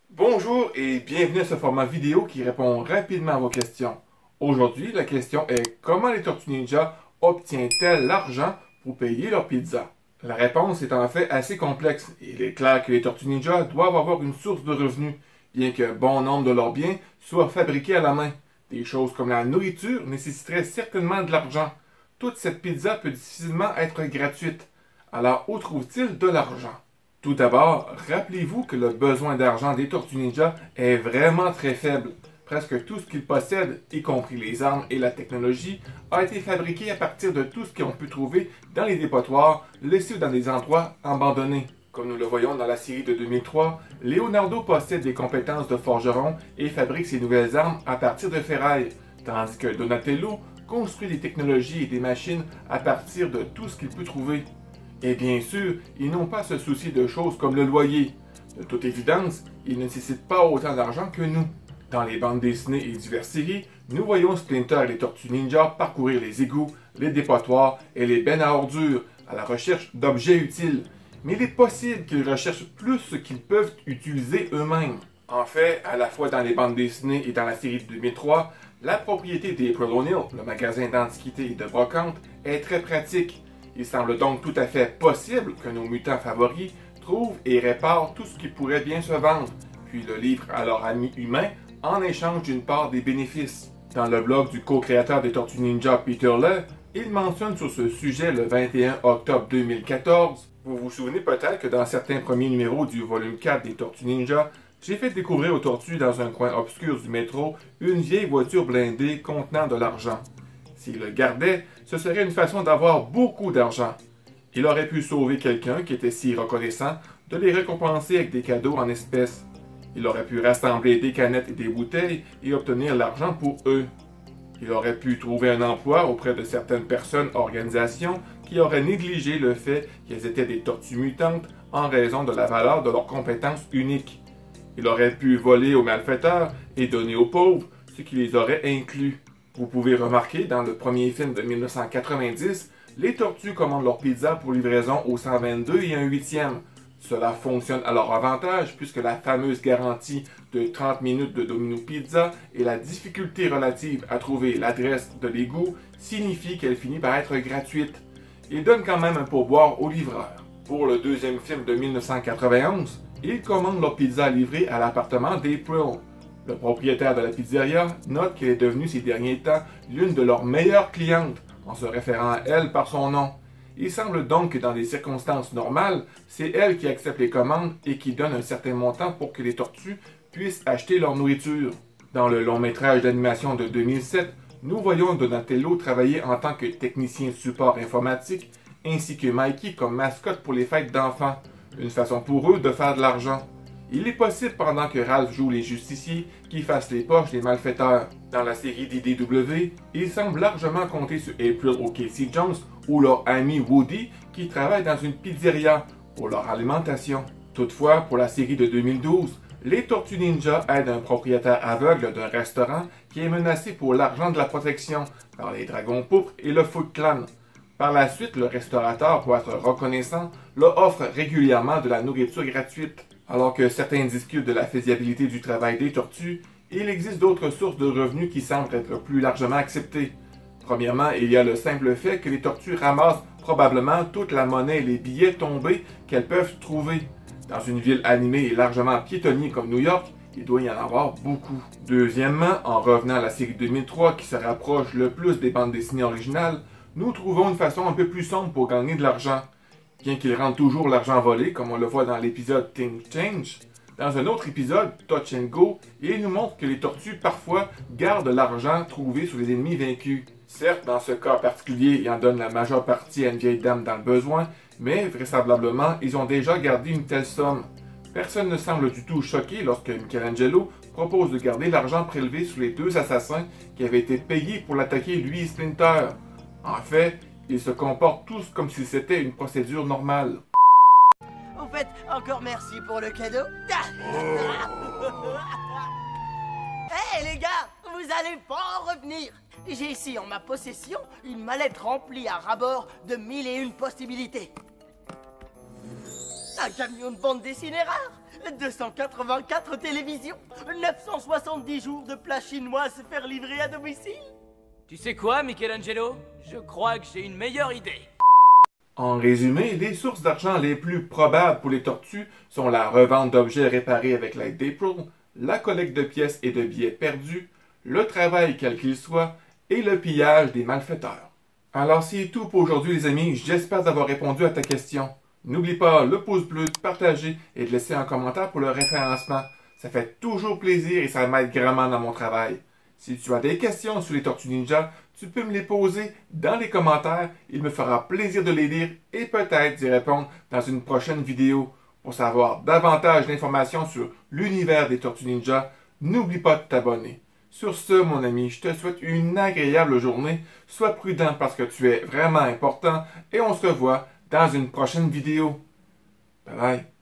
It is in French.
Bonjour et bienvenue à ce format vidéo qui répond rapidement à vos questions. Aujourd'hui, la question est comment les Tortues Ninja obtiennent-elles l'argent pour payer leur pizza? La réponse est en fait assez complexe. Il est clair que les Tortues Ninja doivent avoir une source de revenus, bien qu'un bon nombre de leurs biens soient fabriqués à la main. Des choses comme la nourriture nécessiteraient certainement de l'argent. Toute cette pizza peut difficilement être gratuite. Alors où trouvent-ils de l'argent? Tout d'abord, rappelez-vous que le besoin d'argent des Tortues Ninja est vraiment très faible. Presque tout ce qu'ils possèdent, y compris les armes et la technologie, a été fabriqué à partir de tout ce qu'on peut trouver dans les dépotoirs, laissés dans des endroits abandonnés. Comme nous le voyons dans la série de 2003, Leonardo possède des compétences de forgeron et fabrique ses nouvelles armes à partir de ferraille, tandis que Donatello construit des technologies et des machines à partir de tout ce qu'il peut trouver. Et bien sûr, ils n'ont pas à se soucier de choses comme le loyer. De toute évidence, ils ne nécessitent pas autant d'argent que nous. Dans les bandes dessinées et diverses séries, nous voyons Splinter et les Tortues Ninja parcourir les égouts, les dépotoirs et les bennes à ordures à la recherche d'objets utiles. Mais il est possible qu'ils recherchent plus ce qu'ils peuvent utiliser eux-mêmes. En fait, à la fois dans les bandes dessinées et dans la série de 2003, la propriété d'April O'Neil, le magasin d'antiquités et de brocante, est très pratique. Il semble donc tout à fait possible que nos mutants favoris trouvent et réparent tout ce qui pourrait bien se vendre, puis le livrent à leurs amis humains en échange d'une part des bénéfices. Dans le blog du co-créateur des Tortues Ninja, Peter Laird, il mentionne sur ce sujet le 21 octobre 2014. Vous vous souvenez peut-être que dans certains premiers numéros du volume 4 des Tortues Ninja, j'ai fait découvrir aux tortues dans un coin obscur du métro une vieille voiture blindée contenant de l'argent. S'il le gardait, ce serait une façon d'avoir beaucoup d'argent. Il aurait pu sauver quelqu'un qui était si reconnaissant de les récompenser avec des cadeaux en espèces. Il aurait pu rassembler des canettes et des bouteilles et obtenir l'argent pour eux. Il aurait pu trouver un emploi auprès de certaines personnes, organisations qui auraient négligé le fait qu'elles étaient des tortues mutantes en raison de la valeur de leurs compétences uniques. Il aurait pu voler aux malfaiteurs et donner aux pauvres, ce qui les aurait inclus. Vous pouvez remarquer, dans le premier film de 1990, les tortues commandent leur pizza pour livraison au 122 et un 8e. Cela fonctionne à leur avantage puisque la fameuse garantie de 30 minutes de Domino Pizza et la difficulté relative à trouver l'adresse de l'égout signifient qu'elle finit par être gratuite. Ils donnent quand même un pourboire au livreur. Pour le deuxième film de 1991, ils commandent leur pizza livrée à l'appartement d'April. Le propriétaire de la pizzeria note qu'elle est devenue ces derniers temps l'une de leurs meilleures clientes, en se référant à elle par son nom. Il semble donc que dans des circonstances normales, c'est elle qui accepte les commandes et qui donne un certain montant pour que les tortues puissent acheter leur nourriture. Dans le long métrage d'animation de 2007, nous voyons Donatello travailler en tant que technicien support informatique, ainsi que Mikey comme mascotte pour les fêtes d'enfants, une façon pour eux de faire de l'argent. Il est possible pendant que Ralph joue les justiciers qu'ils fassent les poches des malfaiteurs. Dans la série d'IDW, il semble largement compter sur April ou Casey Jones ou leur ami Woody qui travaillent dans une pizzeria pour leur alimentation. Toutefois, pour la série de 2012, les Tortues Ninja aident un propriétaire aveugle d'un restaurant qui est menacé pour l'argent de la protection par les Dragons Pourpres et le Foot Clan. Par la suite, le restaurateur, pour être reconnaissant, leur offre régulièrement de la nourriture gratuite. Alors que certains discutent de la faisabilité du travail des tortues, il existe d'autres sources de revenus qui semblent être plus largement acceptées. Premièrement, il y a le simple fait que les tortues ramassent probablement toute la monnaie et les billets tombés qu'elles peuvent trouver. Dans une ville animée et largement piétonnière comme New York, il doit y en avoir beaucoup. Deuxièmement, en revenant à la série 2003 qui se rapproche le plus des bandes dessinées originales, nous trouvons une façon un peu plus sombre pour gagner de l'argent. Bien qu'ils rendent toujours l'argent volé, comme on le voit dans l'épisode Think Change, dans un autre épisode, Touch and Go, il nous montre que les tortues parfois gardent l'argent trouvé sur les ennemis vaincus. Certes, dans ce cas particulier, ils en donnent la majeure partie à une vieille dame dans le besoin, mais vraisemblablement, ils ont déjà gardé une telle somme. Personne ne semble du tout choqué lorsque Michelangelo propose de garder l'argent prélevé sur les deux assassins qui avaient été payés pour l'attaquer lui et Splinter. En fait, ils se comportent tous comme si c'était une procédure normale. Au fait, encore merci pour le cadeau. Hey les gars, vous vous allez pas en revenir. J'ai ici en ma possession une mallette remplie à ras-bord de 1001 possibilités. Un camion de bande dessinée rare, 284 télévisions, 970 jours de plats chinois se faire livrer à domicile. Tu sais quoi, Michelangelo? Je crois que j'ai une meilleure idée. En résumé, les sources d'argent les plus probables pour les tortues sont la revente d'objets réparés avec l'aide d'April, la collecte de pièces et de billets perdus, le travail quel qu'il soit, et le pillage des malfaiteurs. Alors c'est tout pour aujourd'hui les amis, j'espère avoir répondu à ta question. N'oublie pas le pouce bleu, de partager et de laisser un commentaire pour le référencement. Ça fait toujours plaisir et ça m'aide grandement dans mon travail. Si tu as des questions sur les Tortues Ninja, tu peux me les poser dans les commentaires. Il me fera plaisir de les lire et peut-être d'y répondre dans une prochaine vidéo. Pour savoir davantage d'informations sur l'univers des Tortues Ninja, n'oublie pas de t'abonner. Sur ce, mon ami, je te souhaite une agréable journée. Sois prudent parce que tu es vraiment important et on se revoit dans une prochaine vidéo. Bye bye.